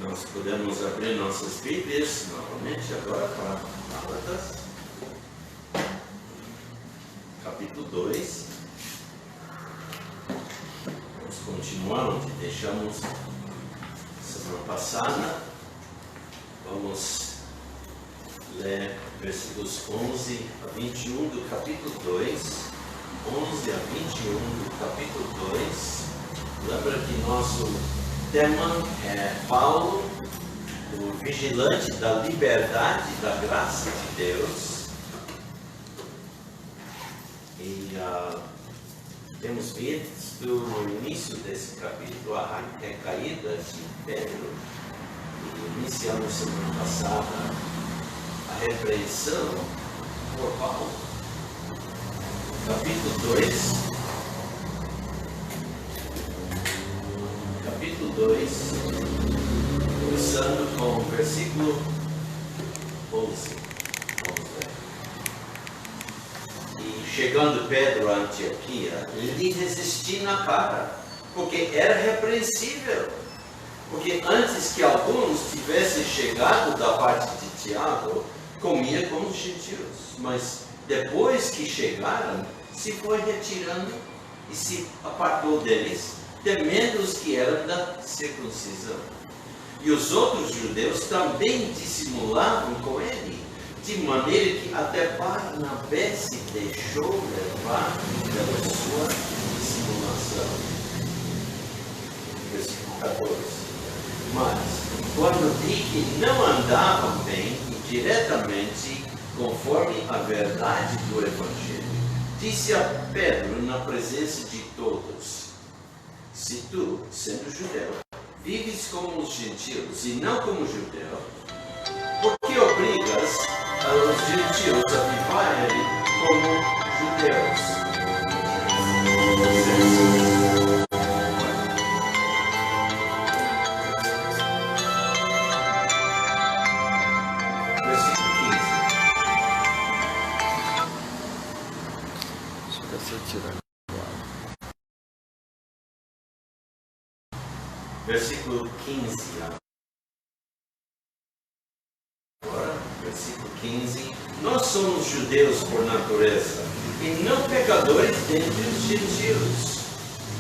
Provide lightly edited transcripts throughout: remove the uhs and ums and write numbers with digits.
Nós podemos abrir nossas Bíblias novamente agora para Gálatas, capítulo 2. Vamos continuar onde deixamos semana passada. Vamos ler versículos 11 a 21 do capítulo 2. 11 a 21 do capítulo 2. Lembra que nosso tema é Paulo, o vigilante da liberdade e da graça de Deus. E temos visto no início desse capítulo a recaída de Pedro. E iniciamos semana passada a repreensão por Paulo. Capítulo 2. Capítulo 2, começando com o versículo 11. Vamos ler. E chegando Pedro a Antioquia, lhe resisti na cara, porque era repreensível. Porque antes que alguns tivessem chegado da parte de Tiago, comia com os gentios. Mas depois que chegaram, se foi retirando e se apartou deles, temendo os que eram da circuncisão. E os outros judeus também dissimulavam com ele, de maneira que até Barnabé se deixou levar pela sua dissimulação. Versículo 14. Mas, quando vi que não andavam bem e diretamente conforme a verdade do Evangelho, disse a Pedro na presença de todos: se tu, sendo judeu, vives como os gentios e não como judeu, por que obrigas os gentios a viverem como judeus? Versículo 15. Versículo 15. Agora, versículo 15. Nós somos judeus por natureza, e não pecadores dentre os gentios,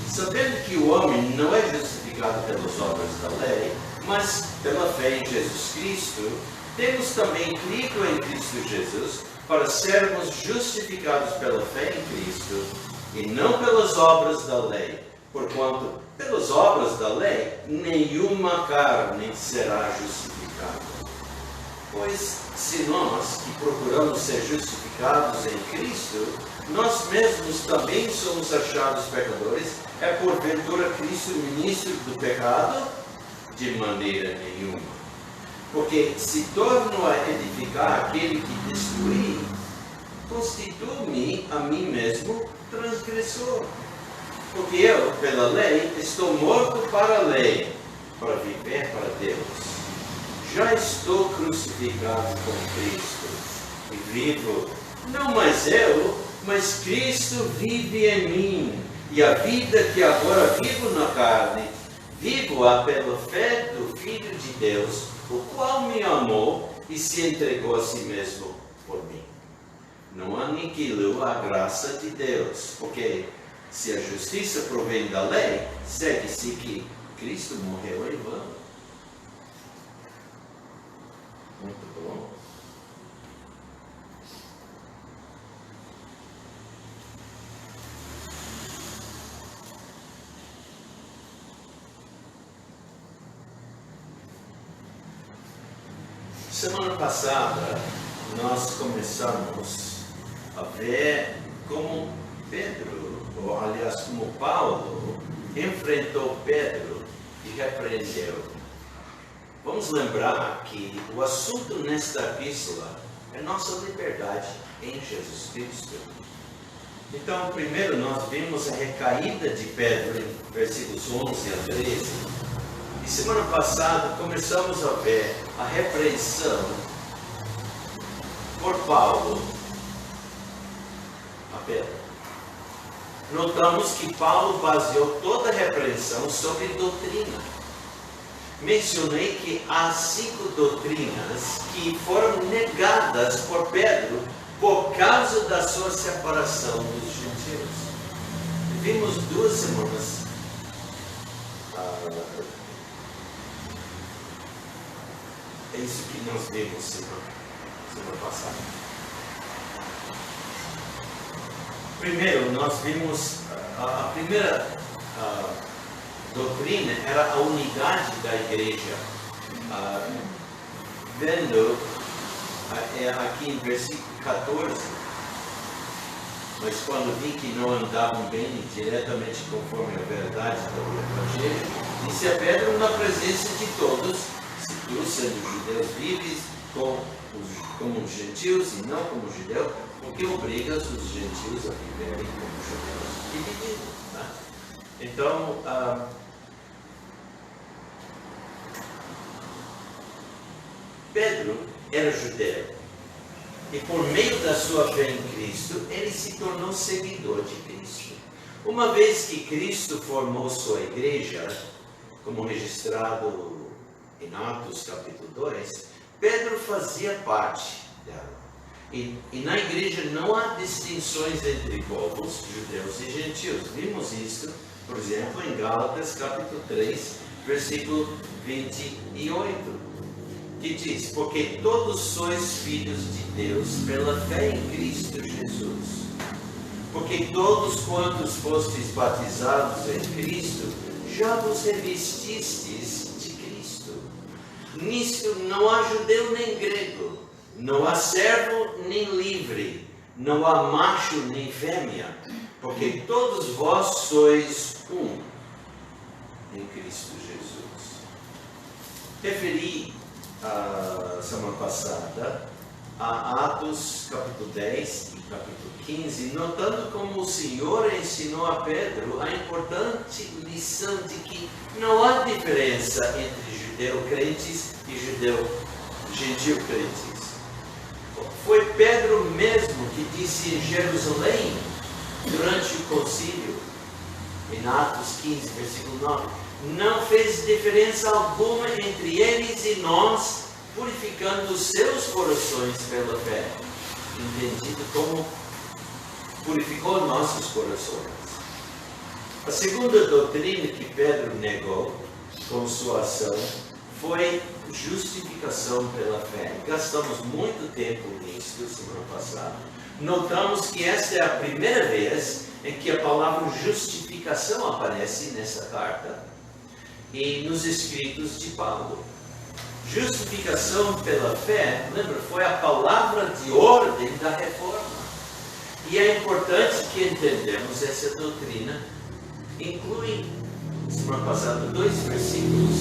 sabendo que o homem não é justificado pelas obras da lei, mas pela fé em Jesus Cristo. Temos também crido em Cristo Jesus, para sermos justificados pela fé em Cristo, e não pelas obras da lei. Porquanto, pelas obras da lei, nenhuma carne será justificada. Pois, se nós, que procuramos ser justificados em Cristo, nós mesmos também somos achados pecadores, é porventura Cristo ministro do pecado? De maneira nenhuma. Porque se torno a edificar aquele que destruí, constituo-me a mim mesmo transgressor. Porque eu, pela lei, estou morto para a lei, para viver para Deus. Já estou crucificado com Cristo, e vivo, não mais eu, mas Cristo vive em mim. E a vida que agora vivo na carne, vivo-a pela fé do Filho de Deus, o qual me amou e se entregou a si mesmo por mim. Não aniquilo a graça de Deus, porque se a justiça provém da lei, segue-se que Cristo morreu em vão. Muito bom. Semana passada, nós começamos a ver como Pedro, ou aliás, como Paulo, enfrentou Pedro e repreendeu. Vamos lembrar que o assunto nesta epístola é nossa liberdade em Jesus Cristo. Então, primeiro nós vimos a recaída de Pedro em versículos 11 a 13. E semana passada começamos a ver a repreensão por Paulo a Pedro. Notamos que Paulo baseou toda a repreensão sobre doutrina. mencionei que há 5 doutrinas que foram negadas por Pedro por causa da sua separação dos gentios. Vimos 2 semanas é isso que nós vimos semana passada. Primeiro, nós vimos a primeira doutrina era a unidade da igreja. Vendo aqui em versículo 14, mas quando vi que não andavam bem diretamente conforme a verdade do Evangelho, disse a Pedro na presença de todos: se tu, sendo judeus, vives como os gentios e não como judeus, porque obrigas os gentios a viverem como judeus divididos. Né? Então, Pedro era judeu e por meio da sua fé em Cristo, ele se tornou seguidor de Cristo. Uma vez que Cristo formou sua igreja, como registrado em Atos capítulo 2, Pedro fazia parte dela. E na igreja não há distinções entre povos, judeus e gentios. Vimos isso, por exemplo, em Gálatas capítulo 3, versículo 28. Que diz: porque todos sois filhos de Deus pela fé em Cristo Jesus. Porque todos quantos fostes batizados em Cristo, já vos revestistes de Cristo. Nisto não há judeu nem grego, não há servo nem livre, não há macho nem fêmea, porque todos vós sois um em Cristo Jesus. Referi semana passada a Atos capítulo 10 e capítulo 15, notando como o Senhor ensinou a Pedro a importante lição de que não há diferença entre judeu crentes e gentil crentes. Foi Pedro mesmo que disse em Jerusalém, durante o concílio, em Atos 15, versículo 9, não fez diferença alguma entre eles e nós, purificando os seus corações pela fé, entendido como purificou nossos corações. A segunda doutrina que Pedro negou com sua ação foi justificação pela fé. Gastamos muito tempo nisso semana passada. Notamos que esta é a primeira vez em que a palavra justificação aparece nessa carta e nos escritos de Paulo. Justificação pela fé, lembra, foi a palavra de ordem da reforma. E é importante que entendamos essa doutrina. Inclui, semana passada, 2 versículos.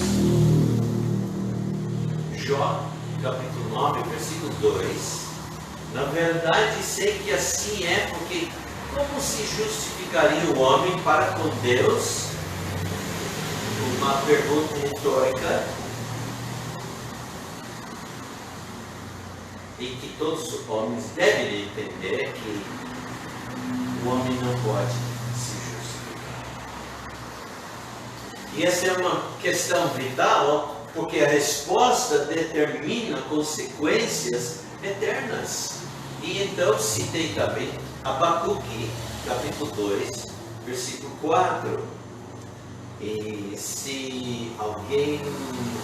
Jó, capítulo 9, versículo 2. Na verdade, sei que assim é, porque como se justificaria o homem para com Deus? Uma pergunta retórica. E que todos os homens devem entender que o homem não pode se justificar. E essa é uma questão vital, porque a resposta determina consequências eternas. E então citei também Abacuque, capítulo 2, versículo 4. E se alguém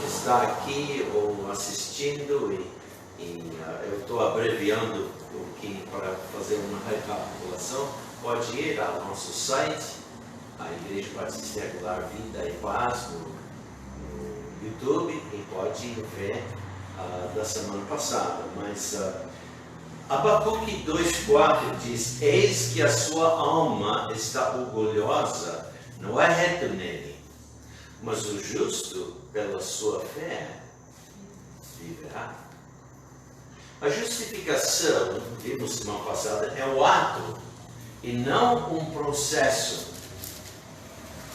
está aqui ou assistindo eu estou abreviando aqui para fazer uma recapitulação, pode ir ao nosso site, a Igreja Batista Regular Vida e Paz, no YouTube, e pode ver da semana passada. Mas Abacuque 2,4 diz: eis que a sua alma está orgulhosa, não é reto nele, mas o justo pela sua fé viverá. A justificação, vimos semana passada, é o ato e não um processo.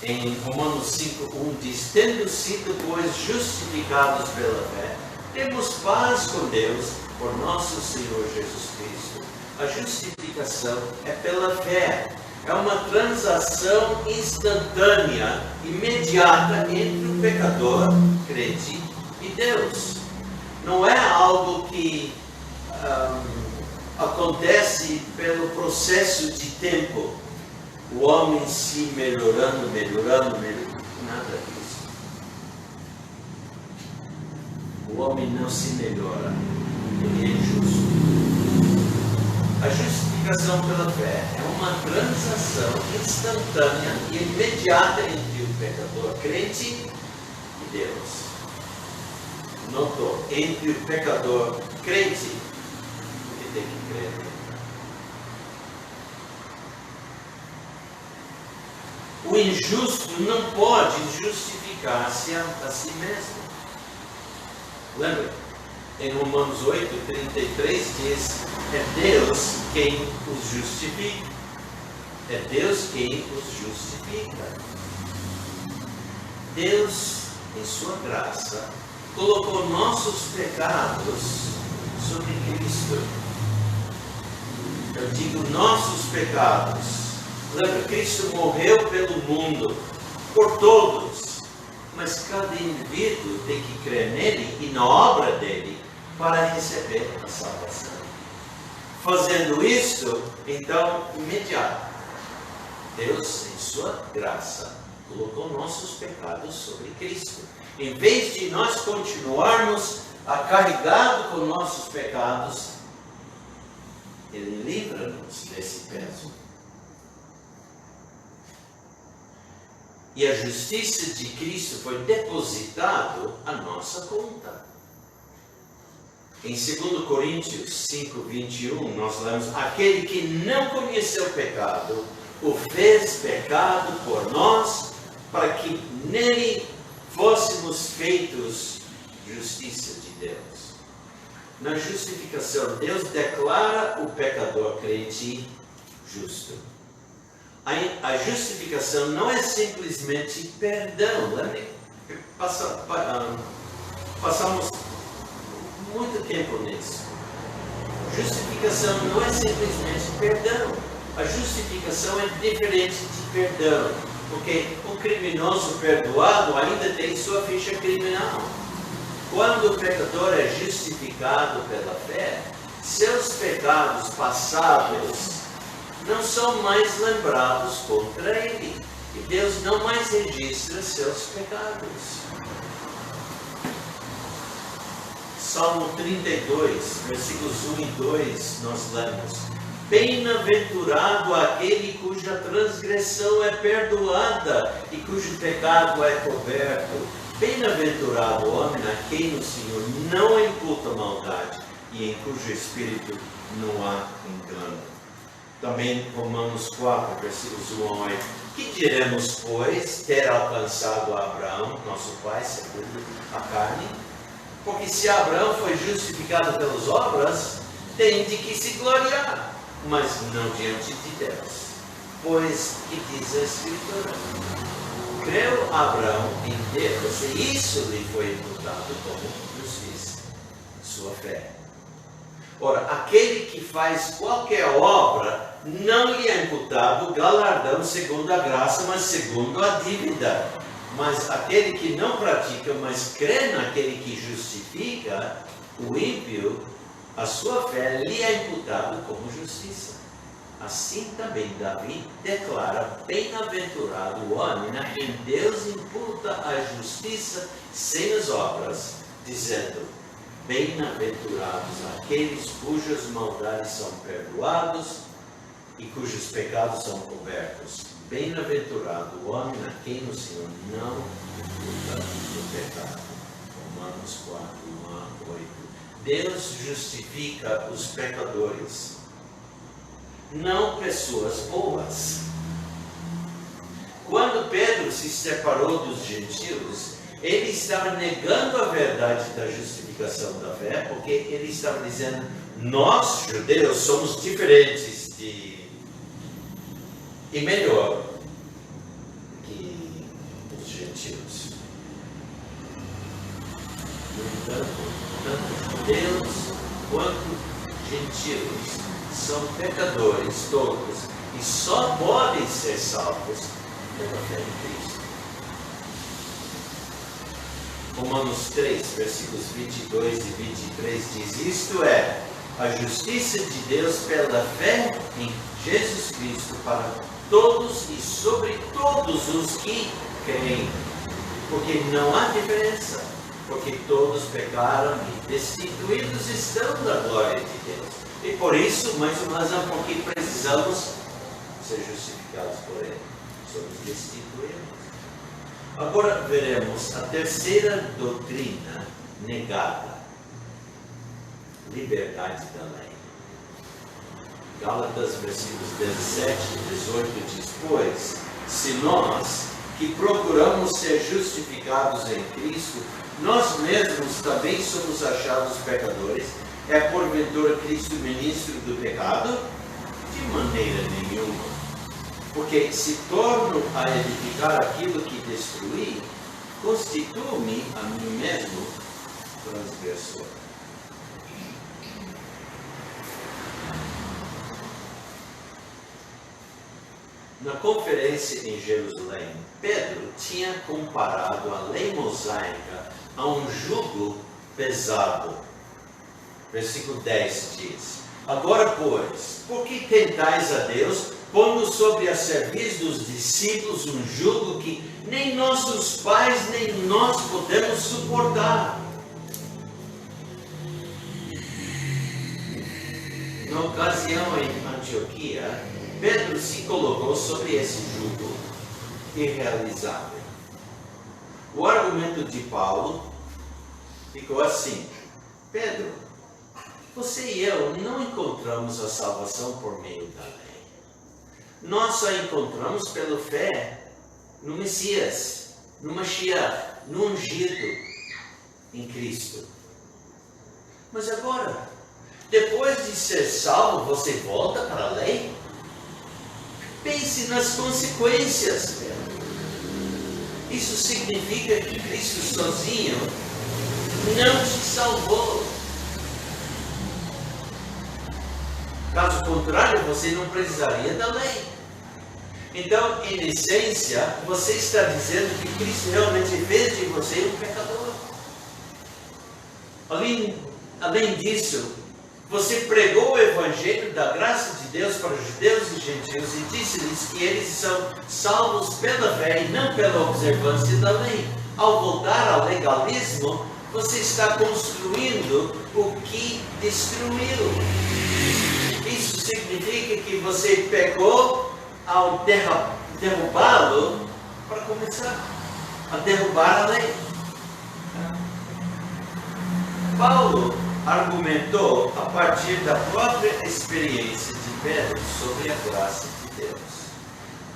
Em Romanos 5,1 diz: tendo sido, pois, justificados pela fé, temos paz com Deus por nosso Senhor Jesus Cristo. A justificação é pela fé. É uma transação instantânea, imediata entre o pecador crente e Deus. Não é algo que acontece pelo processo de tempo. O homem se melhorando, nada disso. O homem não se melhora, ele é justo. A justificação pela fé é uma transação instantânea e imediata entre o pecador crente e Deus. Notou, entre o pecador crente, que tem que crer. O injusto não pode justificar-se a si mesmo. Lembra? Em Romanos 8:33 diz: é Deus quem os justifica. É Deus quem os justifica. Deus, em sua graça, colocou nossos pecados sobre Cristo. Eu digo nossos pecados. Lembra, Cristo morreu pelo mundo, por todos. Mas cada indivíduo tem que crer nele e na obra dele para receber a salvação. Fazendo isso, então, imediato, Deus, em sua graça, colocou nossos pecados sobre Cristo. Em vez de nós continuarmos carregados com nossos pecados, Ele livra-nos desse peso. E a justiça de Cristo foi depositada à nossa conta. Em 2 Coríntios 5:21, nós lemos: aquele que não conheceu o pecado, o fez pecado por nós, para que nele fôssemos feitos justiça de Deus. Na justificação, Deus declara o pecador crente justo. A justificação não é simplesmente perdão. Lembre, passamos muito tempo nisso. Justificação não é simplesmente perdão. A justificação é diferente de perdão, porque o criminoso perdoado ainda tem sua ficha criminal. Quando o pecador é justificado pela fé, seus pecados passados não são mais lembrados contra ele. E Deus não mais registra seus pecados. Salmo 32, versículos 1 e 2, nós lemos: bem-aventurado aquele cuja transgressão é perdoada e cujo pecado é coberto. Bem-aventurado o homem a quem o Senhor não imputa maldade e em cujo espírito não há engano. Também Romanos 4, versículos 1 a 8. Que diremos, pois, ter alcançado Abraão, nosso pai, segundo a carne? Porque se Abraão foi justificado pelas obras, tem de que se gloriar, mas não diante de Deus. Pois, que diz a Escritura? Creu Abraão em Deus, e isso lhe foi imputado como justiça, sua fé. Ora, aquele que faz qualquer obra, não lhe é imputado galardão segundo a graça, mas segundo a dívida. Mas aquele que não pratica, mas crê naquele que justifica, o ímpio, a sua fé lhe é imputado como justiça. Assim também Davi declara: bem-aventurado o homem a quem Deus imputa a justiça sem as obras, dizendo: bem-aventurados aqueles cujas maldades são perdoados e cujos pecados são cobertos. Bem-aventurado o homem a quem o Senhor não imputa o pecado. Romanos 4, 1 a 8. Deus justifica os pecadores, não pessoas boas. Quando Pedro se separou dos gentios, ele estava negando a verdade da justificação da fé, porque ele estava dizendo: nós, judeus, somos diferentes e melhor que os gentios. No entanto, tanto judeus quanto gentios são pecadores todos e só podem ser salvos pela fé em Cristo. Romanos 3, versículos 22 e 23 diz: isto é, a justiça de Deus pela fé em Jesus Cristo para todos e sobre todos os que creem. Porque não há diferença, porque todos pecaram e destituídos estão da glória de Deus. E por isso, mais uma razão por que precisamos ser justificados por Ele. Somos destituídos. Agora veremos a terceira doutrina negada. Liberdade da lei. Gálatas, versículos 17 e 18 diz: pois, se nós que procuramos ser justificados em Cristo, nós mesmos também somos achados pecadores, é porventura Cristo ministro do pecado? De maneira nenhuma. Porque se torno a edificar aquilo que destruí, constituo-me a mim mesmo transgressor. Na conferência em Jerusalém, Pedro tinha comparado a lei mosaica a um jugo pesado. Versículo 10 diz: agora, pois, por que tentais a Deus, pondo sobre a cerviz dos discípulos um jugo que nem nossos pais nem nós podemos suportar? Na ocasião em Antioquia, Pedro se colocou sobre esse jugo irrealizável. O argumento de Paulo ficou assim: Pedro, você e eu não encontramos a salvação por meio da lei. Nós só encontramos pela fé no Messias, no Mashiach, no ungido em Cristo. Mas agora, depois de ser salvo, você volta para a lei? Pense nas consequências, Pedro. Isso significa que Cristo sozinho não te salvou. Caso contrário, você não precisaria da lei. Então, em essência, você está dizendo que Cristo realmente fez de você um pecador. Além disso, você pregou o Evangelho da graça de Deus para os judeus e gentios e disse-lhes que eles são salvos pela fé e não pela observância da lei. Ao voltar ao legalismo, você está construindo o que destruiu. Isso significa que você pecou ao derrubá-lo, para começar a derrubar a lei. Paulo argumentou a partir da própria experiência de Pedro sobre a graça de Deus.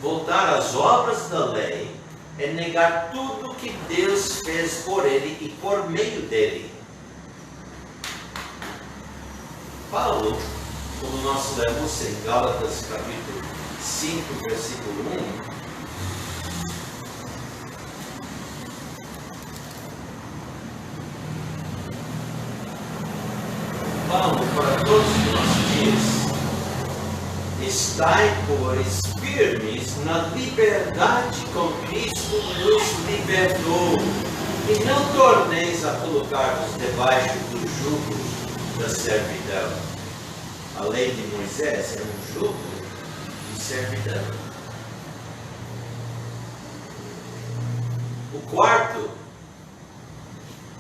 Voltar às obras da lei é negar tudo que Deus fez por ele e por meio dele. Paulo, como nós lemos em Gálatas capítulo 5, versículo 1, Paulo, para todos nós diz: estai, pois, firmes na liberdade com Cristo nos libertou, e não torneis a colocar-vos debaixo do jugo da servidão. A lei de Moisés é um jugo de servidão.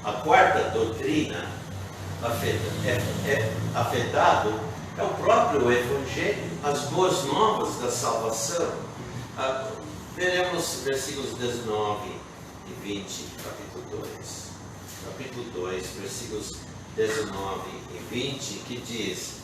A quarta doutrina afetado é o próprio Evangelho, as boas novas da salvação. Veremos versículos 19 e 20, capítulo 2. Capítulo 2, versículos 19 e 20, que diz: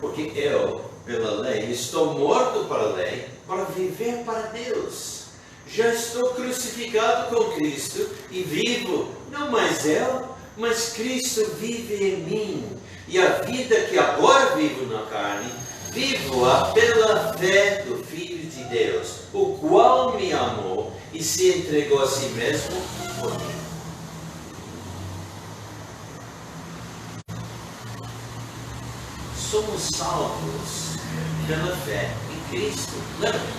porque eu, pela lei, estou morto para a lei, para viver para Deus. Já estou crucificado com Cristo e vivo, não mais eu, mas Cristo vive em mim. E a vida que agora vivo na carne, vivo-a pela fé do Filho de Deus, o qual me amou e se entregou a si mesmo por mim. Somos salvos pela fé em Cristo.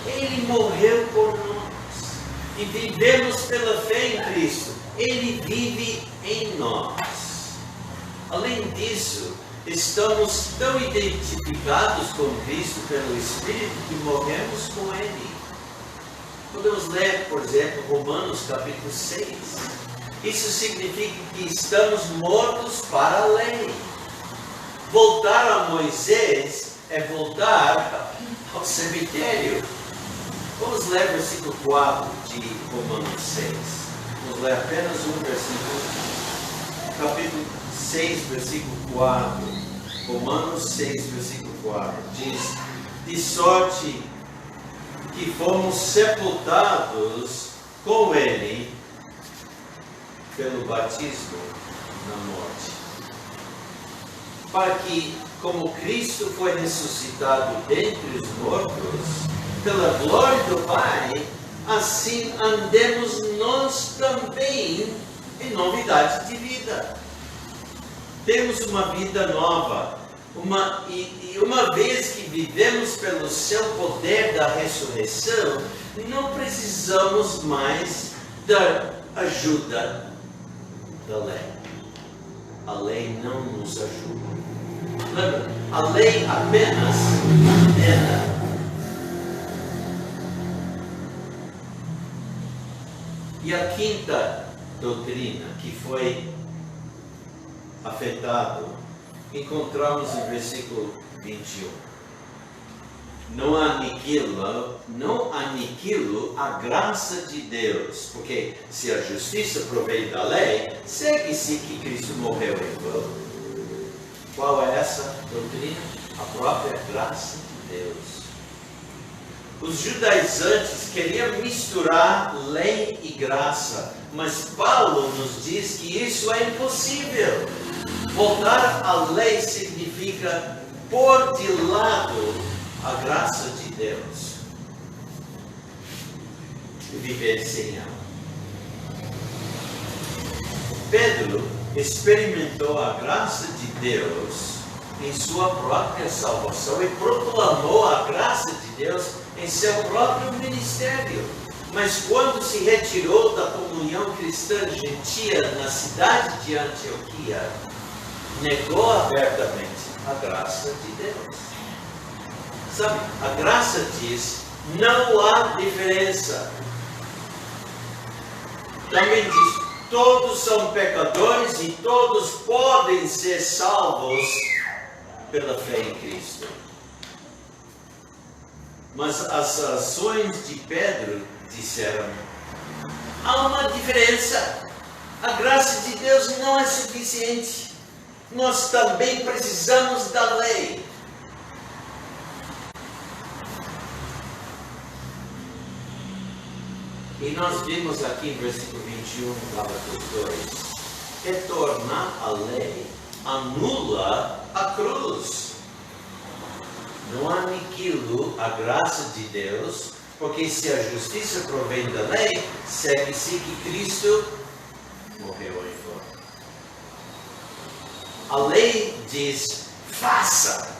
Ele morreu por nós. E vivemos pela fé em Cristo. Ele vive em nós. Além disso, estamos tão identificados com Cristo pelo Espírito que morremos com Ele. Podemos ler, por exemplo, Romanos capítulo 6. Isso significa que estamos mortos para a lei. Voltar a Moisés é voltar ao cemitério. Vamos ler o versículo 4 de Romanos 6. Vamos ler apenas um versículo. Capítulo 6, versículo 4. Romanos 6, versículo 4. Diz: de sorte que fomos sepultados com Ele pelo batismo na morte, para que, como Cristo foi ressuscitado dentre os mortos, pela glória do Pai, assim andemos nós também em novidade de vida. Temos uma vida nova, e uma vez que vivemos pelo seu poder da ressurreição, não precisamos mais da ajuda da lei. A lei não nos ajuda. Lembra? A lei apenas condena. E a quinta doutrina que foi afetado, encontramos no versículo 21. Não aniquilo a graça de Deus, porque se a justiça provém da lei, segue-se que Cristo morreu em vão. Qual é essa doutrina? A própria graça de Deus. Os judaizantes queriam misturar lei e graça, mas Paulo nos diz que isso é impossível. Voltar à lei significa pôr de lado a graça de Deus e viver sem ela. Pedro experimentou a graça de Deus em sua própria salvação e proclamou a graça de Deus em seu próprio ministério. Mas quando se retirou da comunhão cristã gentia na cidade de Antioquia, negou abertamente a graça de Deus. Sabe, a graça diz, não há diferença. Também diz, todos são pecadores e todos podem ser salvos pela fé em Cristo. Mas as ações de Pedro disseram, há uma diferença. A graça de Deus não é suficiente. Nós também precisamos da lei. E nós vimos aqui em versículo 21, Gálatas 2, retornar a lei anula a cruz. Não aniquilo a graça de Deus, porque se a justiça provém da lei, segue-se que Cristo morreu em vão. A lei diz, faça.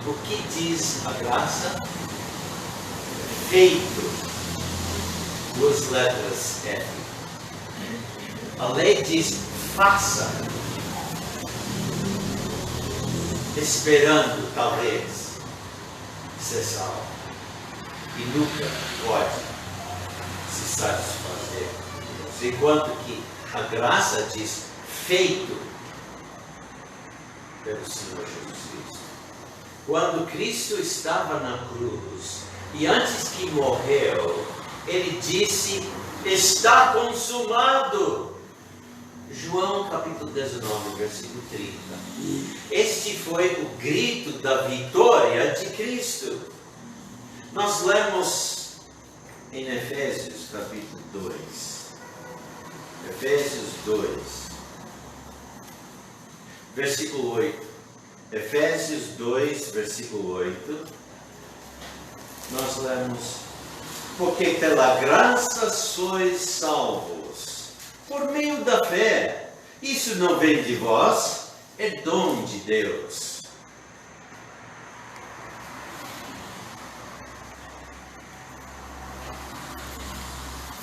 O que diz a graça? Feito. Duas letras F. A lei diz, faça. Esperando, talvez, ser salvo. E nunca pode se satisfazer. Enquanto que a graça diz, feito pelo Senhor Jesus Cristo. Quando Cristo estava na cruz, e antes que morreu, Ele disse, está consumado. João capítulo 19, versículo 30. Este foi o grito da vitória de Cristo. Nós lemos em Efésios capítulo 2. Efésios 2, versículo 8. Efésios 2, versículo 8. Nós lemos, porque pela graça sois salvos, por meio da fé. Isso não vem de vós, é dom de Deus.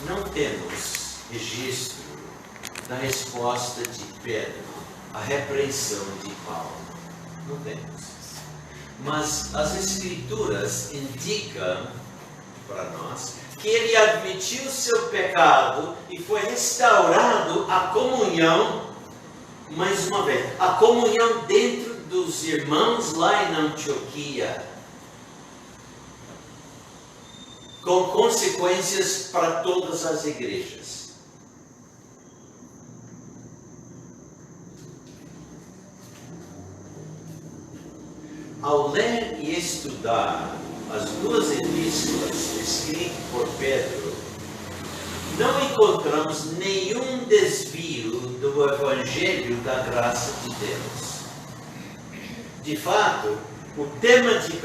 Não temos registro da resposta de Pedro à repreensão de Paulo. Não temos. Mas as Escrituras indicam para nós que ele admitiu seu pecado e foi restaurado a comunhão, mais uma vez, a comunhão dentro dos irmãos lá em Antioquia, com consequências para todas as igrejas. Ao ler e estudar as duas epístolas escritas por Pedro, não encontramos nenhum desvio do Evangelho da graça de Deus. De fato, o tema de 1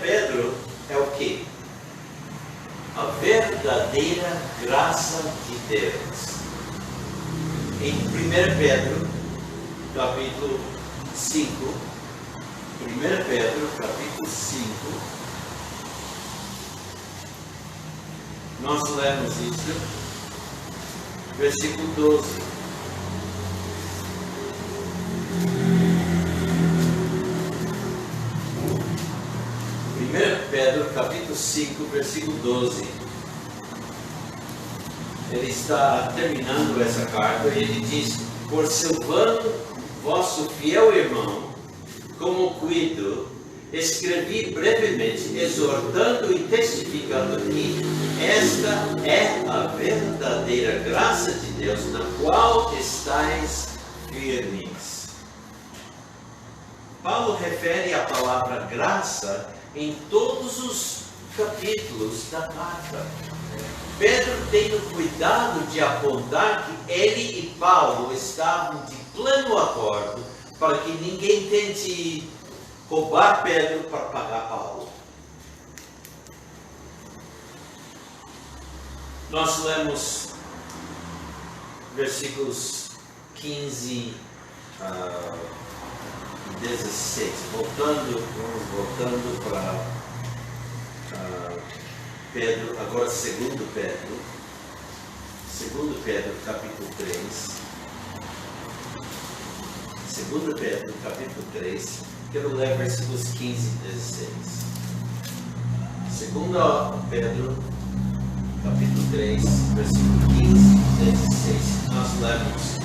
Pedro é o quê? A verdadeira graça de Deus. Em 1 Pedro, capítulo 5, 1 Pedro, capítulo 5, nós lemos isso, versículo 12. Pedro, capítulo 5, versículo 12. Ele está terminando essa carta e ele diz: por Silvano, vosso fiel irmão, como cuido, escrevi brevemente, exortando e testificando que esta é a verdadeira graça de Deus, na qual estáis firmes. Paulo refere a palavra graça em todos os capítulos da carta. Pedro tem o cuidado de apontar que ele e Paulo estavam de pleno acordo para que ninguém tente roubar Pedro para pagar Paulo. Nós lemos versículos 15 a 16, voltando para Pedro, agora 2 Pedro, capítulo 3. 2 Pedro, capítulo 3, quero ler versículos 15 e 16. 2 Pedro, capítulo 3, versículo 15 e 16, nós lemos: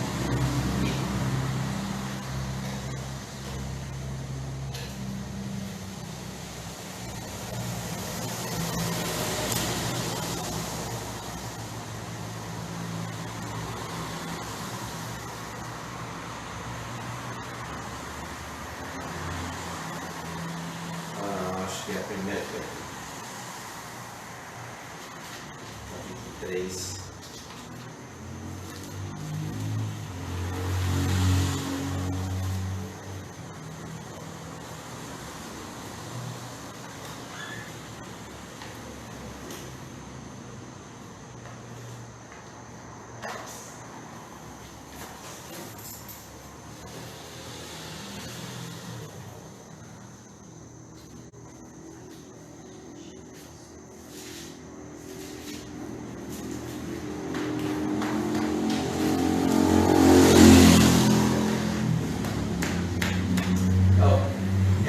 que é a primeira capítulo 3.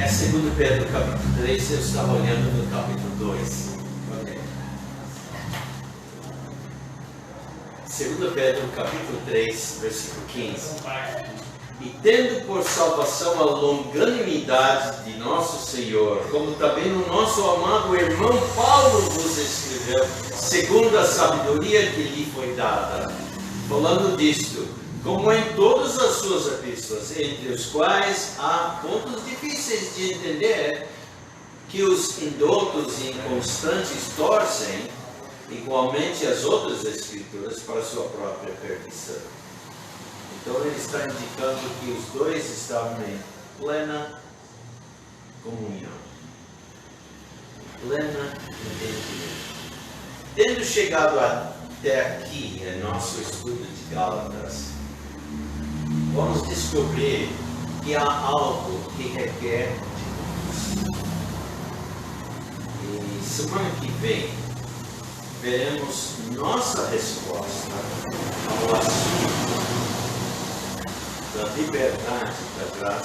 Segundo Pedro, capítulo 3, eu estava olhando no capítulo 2. Okay. 2 Pedro, capítulo 3, versículo 15. E tendo por salvação a longanimidade de nosso Senhor, como também o nosso amado irmão Paulo vos escreveu, segundo a sabedoria que lhe foi dada. Falando disto, como em todas as suas epístolas, entre os quais há pontos difíceis de entender, que os indoutos e inconstantes torcem, igualmente as outras escrituras, para sua própria perdição. Então ele está indicando que os dois estavam em plena comunhão, plena entendimento. Tendo chegado até aqui em nosso estudo de Gálatas, vamos descobrir que há algo que requer de nós. E semana que vem veremos nossa resposta ao assunto da liberdade da graça